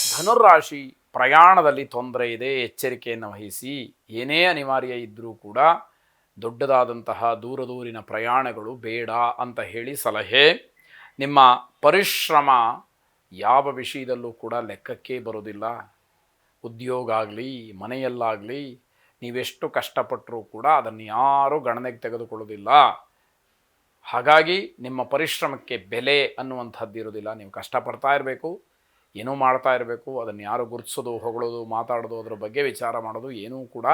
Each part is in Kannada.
ಧನುರ್ರಾಶಿ ಪ್ರಯಾಣದಲ್ಲಿ ತೊಂದರೆ ಇದೆ, ಎಚ್ಚರಿಕೆಯನ್ನು ವಹಿಸಿ. ಏನೇ ಅನಿವಾರ್ಯ ಇದ್ದರೂ ಕೂಡ ದೊಡ್ಡದಾದಂತಹ ದೂರಿನ ಪ್ರಯಾಣಗಳು ಬೇಡ ಅಂತ ಹೇಳಿ ಸಲಹೆ. ನಿಮ್ಮ ಪರಿಶ್ರಮ ಯಾವ ವಿಷಯದಲ್ಲೂ ಕೂಡ ಲೆಕ್ಕಕ್ಕೆ ಬರೋದಿಲ್ಲ. ಉದ್ಯೋಗ ಆಗಲಿ, ಮನೆಯಲ್ಲಾಗಲಿ ನೀವೆಷ್ಟು ಕಷ್ಟಪಟ್ಟರೂ ಕೂಡ ಅದನ್ನು ಯಾರೂ ಗಣನೆಗೆ ತೆಗೆದುಕೊಳ್ಳೋದಿಲ್ಲ. ಹಾಗಾಗಿ ನಿಮ್ಮ ಪರಿಶ್ರಮಕ್ಕೆ ಬೆಲೆ ಅನ್ನುವಂಥದ್ದು ಇರೋದಿಲ್ಲ. ನೀವು ಕಷ್ಟಪಡ್ತಾ ಇರಬೇಕು, ಏನೂ ಮಾಡ್ತಾ ಇರಬೇಕು. ಅದನ್ನು ಯಾರು ಗುರುತಿಸೋದು, ಹೊಗಳೋದು, ಮಾತಾಡೋದು, ಅದರ ಬಗ್ಗೆ ವಿಚಾರ ಮಾಡೋದು ಏನೂ ಕೂಡ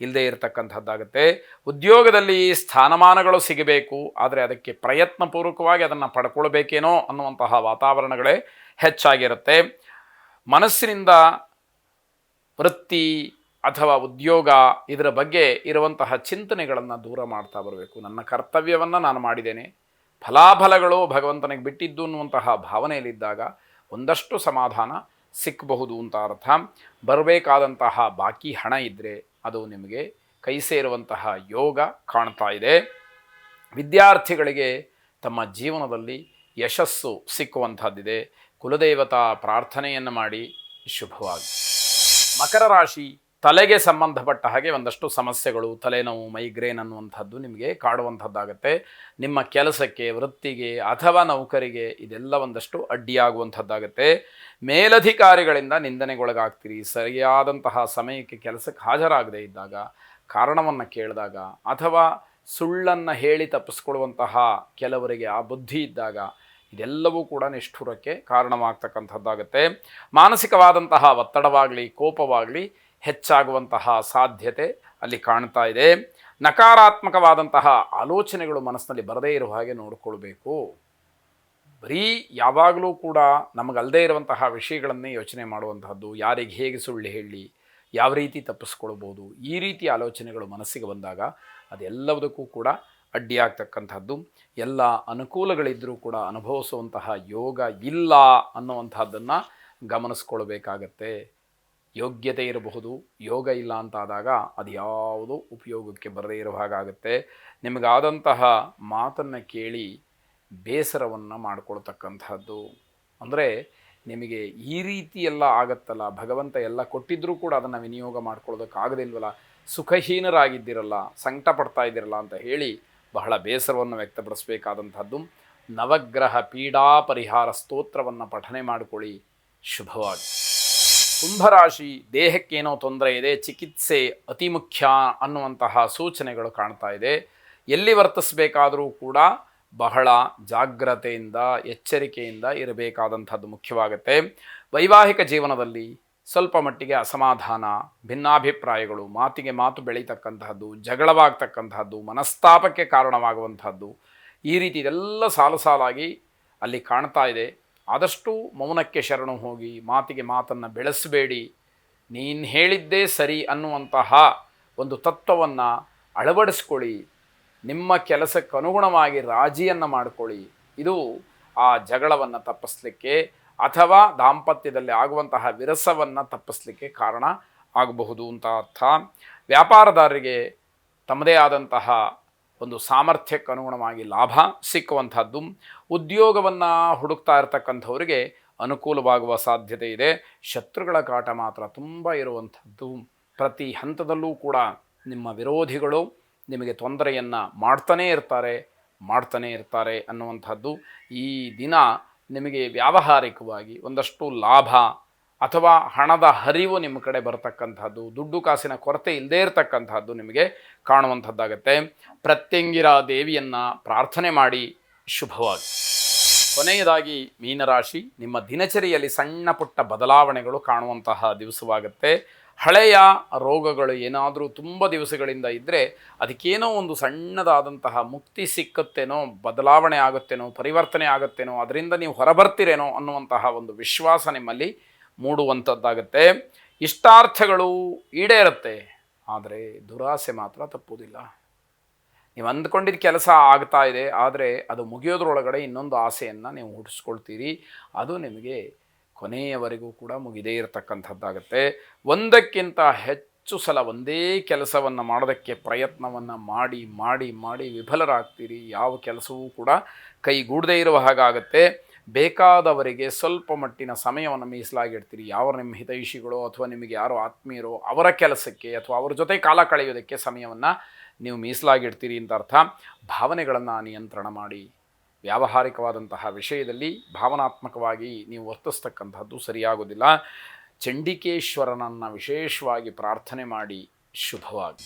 ಇಲ್ಲದೇ ಇರತಕ್ಕಂಥದ್ದಾಗುತ್ತೆ. ಉದ್ಯೋಗದಲ್ಲಿ ಸ್ಥಾನಮಾನಗಳು ಸಿಗಬೇಕು, ಆದರೆ ಅದಕ್ಕೆ ಪ್ರಯತ್ನಪೂರ್ವಕವಾಗಿ ಅದನ್ನು ಪಡ್ಕೊಳ್ಬೇಕೇನೋ ಅನ್ನುವಂತಹ ವಾತಾವರಣಗಳೇ ಹೆಚ್ಚಾಗಿರುತ್ತೆ. ಮನಸ್ಸಿನಿಂದ ವೃತ್ತಿ ಅಥವಾ ಉದ್ಯೋಗ ಇದರ ಬಗ್ಗೆ ಇರುವಂತಹ ಚಿಂತನೆಗಳನ್ನು ದೂರ ಮಾಡ್ತಾ ಬರಬೇಕು. ನನ್ನ ಕರ್ತವ್ಯವನ್ನು ನಾನು ಮಾಡಿದ್ದೇನೆ, ಫಲಾಫಲಗಳು ಭಗವಂತನಿಗೆ ಬಿಟ್ಟಿದ್ದು ಅನ್ನುವಂತಹ ಭಾವನೆಯಲ್ಲಿದ್ದಾಗ ಒಂದಷ್ಟು ಸಮಾಧಾನ ಸಿಕ್ಕಬಹುದು ಅಂತ ಅರ್ಥ. ಬರಬೇಕಾದಂತಹ ಬಾಕಿ ಹಣ ಇದ್ದರೆ ಅದು ನಿಮಗೆ ಕೈ ಸೇರುವಂತಹ ಯೋಗ ಕಾಣ್ತಾ ಇದೆ. ವಿದ್ಯಾರ್ಥಿಗಳಿಗೆ ತಮ್ಮ ಜೀವನದಲ್ಲಿ ಯಶಸ್ಸು ಸಿಕ್ಕುವಂಥದ್ದಿದೆ. ಕುಲದೇವತಾ ಪ್ರಾರ್ಥನೆಯನ್ನು ಮಾಡಿ ಶುಭವಾಗಿ. ಮಕರ ರಾಶಿ, ತಲೆಗೆ ಸಂಬಂಧಪಟ್ಟ ಹಾಗೆ ಒಂದಷ್ಟು ಸಮಸ್ಯೆಗಳು, ತಲೆನೋವು, ಮೈಗ್ರೇನ್ ಅನ್ನುವಂಥದ್ದು ನಿಮಗೆ ಕಾಡುವಂಥದ್ದಾಗತ್ತೆ. ನಿಮ್ಮ ಕೆಲಸಕ್ಕೆ, ವೃತ್ತಿಗೆ ಅಥವಾ ನೌಕರಿಗೆ ಇದೆಲ್ಲ ಒಂದಷ್ಟು ಅಡ್ಡಿಯಾಗುವಂಥದ್ದಾಗತ್ತೆ. ಮೇಲಧಿಕಾರಿಗಳಿಂದ ನಿಂದನೆಗೊಳಗಾಗ್ತೀರಿ. ಸರಿಯಾದಂತಹ ಸಮಯಕ್ಕೆ ಕೆಲಸಕ್ಕೆ ಹಾಜರಾಗದೇ ಇದ್ದಾಗ, ಕಾರಣವನ್ನು ಕೇಳಿದಾಗ ಅಥವಾ ಸುಳ್ಳನ್ನು ಹೇಳಿ ತಪ್ಪಿಸ್ಕೊಳ್ಳುವಂತಹ ಕೆಲವರಿಗೆ ಆ ಬುದ್ಧಿ ಇದ್ದಾಗ ಇದೆಲ್ಲವೂ ಕೂಡ ನಿಷ್ಠುರಕ್ಕೆ ಕಾರಣವಾಗ್ತಕ್ಕಂಥದ್ದಾಗುತ್ತೆ. ಮಾನಸಿಕವಾದಂತಹ ಒತ್ತಡವಾಗಲಿ, ಕೋಪವಾಗಲಿ ಹೆಚ್ಚಾಗುವಂತಹ ಸಾಧ್ಯತೆ ಅಲ್ಲಿ ಕಾಣ್ತಾ ಇದೆ. ನಕಾರಾತ್ಮಕವಾದಂತಹ ಆಲೋಚನೆಗಳು ಮನಸ್ಸಿನಲ್ಲಿ ಬರದೇ ಇರುವ ಹಾಗೆ ನೋಡಿಕೊಳ್ಬೇಕು. ಬರೀ ಯಾವಾಗಲೂ ಕೂಡ ನಮಗಲ್ಲದೇ ಇರುವಂತಹ ವಿಷಯಗಳನ್ನೇ ಯೋಚನೆ ಮಾಡುವಂತಹದ್ದು, ಯಾರಿಗೆ ಹೇಗೆ ಸುಳ್ಳು ಹೇಳಿ, ಯಾವ ರೀತಿ ತಪ್ಪಿಸ್ಕೊಳ್ಬೋದು, ಈ ರೀತಿ ಆಲೋಚನೆಗಳು ಮನಸ್ಸಿಗೆ ಬಂದಾಗ ಅದೆಲ್ಲದಕ್ಕೂ ಕೂಡ ಅಡ್ಡಿಯಾಗ್ತಕ್ಕಂಥದ್ದು. ಎಲ್ಲ ಅನುಕೂಲಗಳಿದ್ದರೂ ಕೂಡ ಅನುಭವಿಸುವಂತಹ ಯೋಗ ಇಲ್ಲ ಅನ್ನುವಂಥದ್ದನ್ನು ಗಮನಿಸ್ಕೊಳ್ಬೇಕಾಗತ್ತೆ. ಯೋಗ್ಯತೆ ಇರಬಹುದು, ಯೋಗ ಇಲ್ಲ ಅಂತಾದಾಗ ಅದು ಯಾವುದೂ ಉಪಯೋಗಕ್ಕೆ ಬರದೇ ಇರೋ ಹಾಗಾಗುತ್ತೆ. ನಿಮಗಾದಂತಹ ಮಾತನ್ನು ಕೇಳಿ ಬೇಸರವನ್ನು ಮಾಡಿಕೊಳ್ತಕ್ಕಂಥದ್ದು. ಅಂದರೆ ನಿಮಗೆ ಈ ರೀತಿ ಎಲ್ಲ ಆಗತ್ತಲ್ಲ, ಭಗವಂತ ಎಲ್ಲ ಕೊಟ್ಟಿದ್ದರೂ ಕೂಡ ಅದನ್ನು ವಿನಿಯೋಗ ಮಾಡ್ಕೊಳ್ಳೋದಕ್ಕಾಗದಿಲ್ವಲ್ಲ, ಸುಖಹೀನರಾಗಿದ್ದಿರಲ್ಲ, ಸಂಕಟ ಪಡ್ತಾ ಇದ್ದಿರಲ್ಲ ಅಂತ ಹೇಳಿ ಬಹಳ ಬೇಸರವನ್ನು ವ್ಯಕ್ತಪಡಿಸಬೇಕಾದಂಥದ್ದು. ನವಗ್ರಹ ಪೀಡಾ ಪರಿಹಾರ ಸ್ತೋತ್ರವನ್ನು ಪಠನೆ ಮಾಡಿಕೊಳ್ಳಿ ಶುಭವಾಗಿ. ಕುಂಭರಾಶಿ, ದೇಹಕ್ಕೇನೋ ತೊಂದರೆ ಇದೆ, ಚಿಕಿತ್ಸೆ ಅತಿ ಮುಖ್ಯ ಅನ್ನುವಂತಹ ಸೂಚನೆಗಳು ಕಾಣ್ತಾ ಇದೆ. ಎಲ್ಲಿ ವರ್ತಿಸಬೇಕಾದರೂ ಕೂಡ ಬಹಳ ಜಾಗ್ರತೆಯಿಂದ, ಎಚ್ಚರಿಕೆಯಿಂದ ಇರಬೇಕಾದಂಥದ್ದು ಮುಖ್ಯವಾಗುತ್ತೆ. ವೈವಾಹಿಕ ಜೀವನದಲ್ಲಿ ಸ್ವಲ್ಪ ಮಟ್ಟಿಗೆ ಅಸಮಾಧಾನ, ಭಿನ್ನಾಭಿಪ್ರಾಯಗಳು, ಮಾತಿಗೆ ಮಾತು ಬೆಳೀತಕ್ಕಂತಹದ್ದು, ಜಗಳವಾಗ್ತಕ್ಕಂತಹದ್ದು, ಮನಸ್ತಾಪಕ್ಕೆ ಕಾರಣವಾಗುವಂಥದ್ದು, ಈ ರೀತಿ ಇದೆಲ್ಲ ಸಾಲಾಗಿ ಅಲ್ಲಿ ಕಾಣ್ತಾ ಇದೆ. ಆದಷ್ಟು ಮೌನಕ್ಕೆ ಶರಣು ಹೋಗಿ, ಮಾತಿಗೆ ಮಾತನ್ನು ಬೆಳೆಸಬೇಡಿ. ನೀನು ಹೇಳಿದ್ದೇ ಸರಿ ಅನ್ನುವಂತಹ ಒಂದು ತತ್ವವನ್ನು ಅಳವಡಿಸ್ಕೊಳ್ಳಿ. ನಿಮ್ಮ ಕೆಲಸಕ್ಕೆ ಅನುಗುಣವಾಗಿ ರಾಜಿಯನ್ನು ಮಾಡಿಕೊಳ್ಳಿ. ಇದು ಆ ಜಗಳವನ್ನು ತಪ್ಪಿಸಲಿಕ್ಕೆ ಅಥವಾ ದಾಂಪತ್ಯದಲ್ಲಿ ಆಗುವಂತಹ ವಿರಸವನ್ನು ತಪ್ಪಿಸಲಿಕ್ಕೆ ಕಾರಣ ಆಗಬಹುದು ಅಂತ ಅರ್ಥ. ವ್ಯಾಪಾರದಾರರಿಗೆ ತಮ್ಮದೇ ಆದಂತಹ ಒಂದು ಸಾಮರ್ಥ್ಯಕ್ಕೆ ಅನುಗುಣವಾಗಿ ಲಾಭ ಸಿಕ್ಕುವಂಥದ್ದು. ಉದ್ಯೋಗವನ್ನು ಹುಡುಕ್ತಾ ಇರತಕ್ಕಂಥವರಿಗೆ ಅನುಕೂಲವಾಗುವ ಸಾಧ್ಯತೆ ಇದೆ. ಶತ್ರುಗಳ ಕಾಟ ಮಾತ್ರ ತುಂಬ ಇರುವಂಥದ್ದು. ಪ್ರತಿ ಹಂತದಲ್ಲೂ ಕೂಡ ನಿಮ್ಮ ವಿರೋಧಿಗಳು ನಿಮಗೆ ತೊಂದರೆಯನ್ನು ಮಾಡ್ತಾನೇ ಇರ್ತಾರೆ ಅನ್ನುವಂಥದ್ದು. ಈ ದಿನ ನಿಮಗೆ ವ್ಯಾವಹಾರಿಕವಾಗಿ ಒಂದಷ್ಟು ಲಾಭ ಅಥವಾ ಹಣದ ಹರಿವು ನಿಮ್ಮ ಕಡೆ ಬರತಕ್ಕಂಥದ್ದು, ದುಡ್ಡು ಕಾಸಿನ ಕೊರತೆ ಇಲ್ಲದೇ ಇರತಕ್ಕಂಥದ್ದು ನಿಮಗೆ ಕಾಣುವಂಥದ್ದಾಗತ್ತೆ. ಪ್ರತ್ಯಂಗಿರ ದೇವಿಯನ್ನು ಪ್ರಾರ್ಥನೆ ಮಾಡಿ ಶುಭವಾಗಿ. ಕೊನೆಯದಾಗಿ ಮೀನರಾಶಿ, ನಿಮ್ಮ ದಿನಚರಿಯಲ್ಲಿ ಸಣ್ಣ ಪುಟ್ಟ ಬದಲಾವಣೆಗಳು ಕಾಣುವಂತಹ ದಿವಸವಾಗುತ್ತೆ. ಹಳೆಯ ರೋಗಗಳು ಏನಾದರೂ ತುಂಬ ದಿವಸಗಳಿಂದ ಇದ್ದರೆ ಅದಕ್ಕೇನೋ ಒಂದು ಸಣ್ಣದಾದಂತಹ ಮುಕ್ತಿ ಸಿಕ್ಕತ್ತೇನೋ, ಬದಲಾವಣೆ ಆಗುತ್ತೇನೋ, ಪರಿವರ್ತನೆ ಆಗುತ್ತೇನೋ, ಅದರಿಂದ ನೀವು ಹೊರಬರ್ತೀರೇನೋ ಅನ್ನುವಂತಹ ಒಂದು ವಿಶ್ವಾಸ ನಿಮ್ಮಲ್ಲಿ ಮೂಡುವಂಥದ್ದಾಗುತ್ತೆ. ಇಷ್ಟಾರ್ಥಗಳು ಈಡೇರುತ್ತೆ, ಆದರೆ ದುರಾಸೆ ಮಾತ್ರ ತಪ್ಪುವುದಿಲ್ಲ. ನೀವು ಅಂದ್ಕೊಂಡಿದ್ದ ಕೆಲಸ ಆಗ್ತಾ ಇದೆ, ಆದರೆ ಅದು ಮುಗಿಯೋದ್ರೊಳಗಡೆ ಇನ್ನೊಂದು ಆಸೆಯನ್ನು ನೀವು ಹುಟ್ಟಿಸ್ಕೊಳ್ತೀರಿ. ಅದು ನಿಮಗೆ ಕೊನೆಯವರೆಗೂ ಕೂಡ ಮುಗಿದೇ ಇರತಕ್ಕಂಥದ್ದಾಗತ್ತೆ. ಒಂದಕ್ಕಿಂತ ಹೆಚ್ಚು ಸಲ ಒಂದೇ ಕೆಲಸವನ್ನು ಮಾಡೋದಕ್ಕೆ ಪ್ರಯತ್ನವನ್ನು ಮಾಡಿ ವಿಫಲರಾಗ್ತೀರಿ. ಯಾವ ಕೆಲಸವೂ ಕೂಡ ಕೈಗೂಡದೇ ಇರುವ ಹಾಗಾಗತ್ತೆ. ಬೇಕಾದವರಿಗೆ ಸ್ವಲ್ಪ ಮಟ್ಟಿನ ಸಮಯವನ್ನು ಮೀಸಲಾಗಿಡ್ತೀರಿ. ಯಾವ ನಿಮ್ಮ ಹಿತೈಷಿಗಳೋ ಅಥವಾ ನಿಮಗೆ ಯಾರೋ ಆತ್ಮೀಯರೋ ಅವರ ಕೆಲಸಕ್ಕೆ ಅಥವಾ ಅವರ ಜೊತೆ ಕಾಲ ಕಳೆಯೋದಕ್ಕೆ ಸಮಯವನ್ನು ನೀವು ಮೀಸಲಾಗಿಡ್ತೀರಿ ಅಂತ ಅರ್ಥ. ಭಾವನೆಗಳನ್ನು ನಿಯಂತ್ರಣ ಮಾಡಿ. ವ್ಯಾವಹಾರಿಕವಾದಂತಹ ವಿಷಯದಲ್ಲಿ ಭಾವನಾತ್ಮಕವಾಗಿ ನೀವು ವರ್ತಿಸ್ತಕ್ಕಂಥದ್ದು ಸರಿಯಾಗೋದಿಲ್ಲ. ಚಂಡಿಕೇಶ್ವರನನ್ನು ವಿಶೇಷವಾಗಿ ಪ್ರಾರ್ಥನೆ ಮಾಡಿ. ಶುಭವಾಗಿ.